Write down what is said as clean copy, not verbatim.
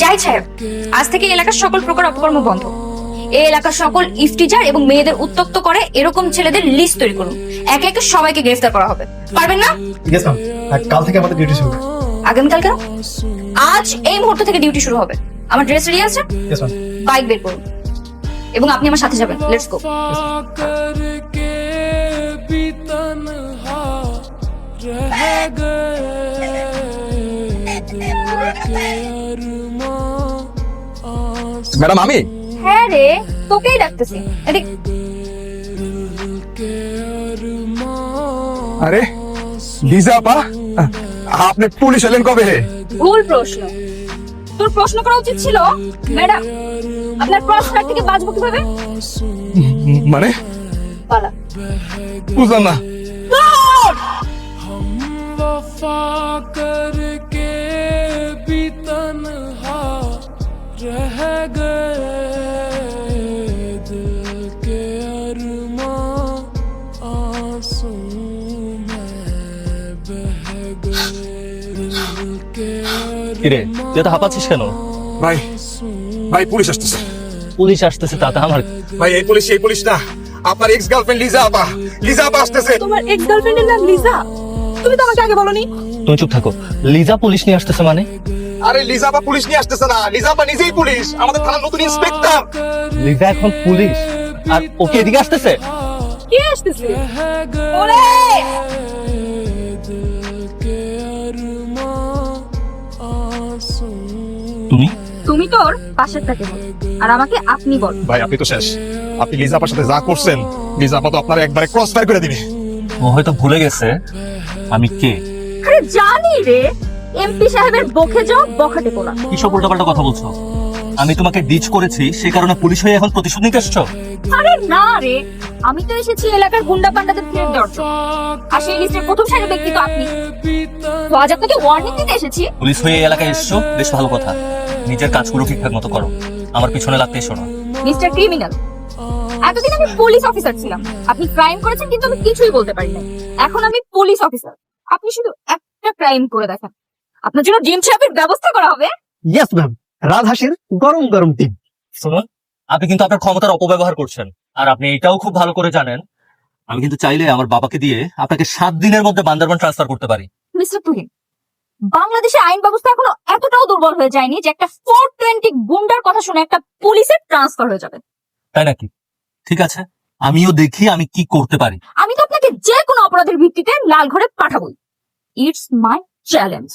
যাই সাহেব, আজ থেকে এলাকার সকল প্রকার অপকর্ম বন্ধ। এই এলাকার সকল ইফটিজার এবং মেয়েদের উত্তক্ত করে এরকম ছেলেদের লিস্ট তৈরি করুন। একে একে সবাইকে গ্রেফতার করা হবে। পারবেন না? Yes ma'am. কাল থেকে আমাদের ডিউটি শুরু। আগামীকাল কেন? আজ এই মুহূর্ত থেকে ডিউটি শুরু হবে। আমার ড্রেস রেডি আছে? Yes ma'am. বাইক বের করুন এবং আপনি আমার সাথে যাবেন। Let's go. ম্যাডাম আমি? হ্যাঁ রে, তোকেই ডাকতেছি। এদিক। আরে লিজা আপা, আপনি পুলিশ এলেন কবে? ভুল প্রশ্ন। তোর প্রশ্ন করা উচিত ছিল, ম্যাডাম আপনার প্রশ্নের থেকে বাঁচবো কিভাবে? মানে পালা। বুঝলাম না। কিরে, তুই তো হাঁপাচ্ছিস কেন? ভাই ভাই পুলিশ আসতেছে। পুলিশ আসতেছে তাতে আমার কি? ভাই এই পুলিশ না, আপনার এক্স গার্লফ্রেন্ড লিজা আপা। লিজা আপা আসতেছে। তোমার এক্স গার্লফ্রেন্ডের নাম লিজা? তুমি তো আমাকে আগে বলোনি। তুমি চুপ থাকো। লিজা পুলিশ নিয়ে আসতেছে মানে? আরে লিজা আপা পুলিশ নিয়ে আসতেছে না, লিজা আপা নিজেই পুলিশ, আমাদের থানার নতুন ইন্সপেক্টর। লিজা এখন পুলিশ আর ওকে এদিকে আসতেছে? কে আসতেছে? ওরে! তুমি? তুমি তোর পাশের থেকে বল, আর আমাকে আপনি বল। ভাই আপনি তো শেষ। আপনি লিজা আপার সাথে যা করছেন, লিজা আপা তো আপনার একবারে ক্রস ফায়ার করে দিবে। ও হয়তো ভুলে গেছে আমি কে। আরে জানি রে, এমপি সাহেবের বকে যাও বখাটে পোলা। কি সব উল্টাপাল্টা কথা বলছো? আমি তোমাকে ডিচ করেছি, সেই কারণে পুলিশ হয়ে এখন প্রতিশোধ নিতে এসছো? আরে না রে, আমি তো এসেছি এলাকার গুন্ডা পান্ডাদের ফেরত দেওয়ার জন্য। আর সেই লিস্টের প্রথম সারির ব্যক্তি তো আপনি। তো আজ আপনাকে ওয়ার্নিং দিতে এসেছি। পুলিশ হয়ে এই এলাকায় এসছো, বেশ ভালো কথা। নিজের কাজগুলো ঠিকঠাক মতো করো, আমার পিছনে লাগতে এসো না। মিস্টার ক্রিমিনাল, এতদিন আমি পুলিশ অফিসার ছিলাম। আপনি ক্রাইম করেছেন কিন্তু আমি কিছুই বলতে পারি না। এখন আমি পুলিশ অফিসার, আপনি শুধু একটা ক্রাইম করে দেখেন, আপনার জন্য ডিম সাহেবের ব্যবস্থা করা হবে। ইয়েস ম্যাম, রাজহাঁসের গরম গরম টিম। শুনুন, আপনি কিন্তু আপনার ক্ষমতার অপব্যবহার করছেন। আর আপনি এটাও খুব ভালো করে জানেন, আমি কিন্তু চাইলে আমার বাবাকে দিয়ে আপনাকে 7 দিনের মধ্যে বান্দরবান ট্রান্সফার করতে পারি। মিস্টার তুহিন, বাংলাদেশে আইন ব্যবস্থা এখনো এতটাও দুর্বল হয়ে যায়নি যে একটা 420 গুন্ডার কথা শুনে একটা পুলিশের ট্রান্সফার হয়ে যাবে। তাই নাকি? ঠিক আছে, আমিও দেখি আমি কি করতে পারি। আমি তো আপনাকে যে কোনো অপরাধের ভিত্তিতে লাল ঘরে পাঠাবো। It's my challenge.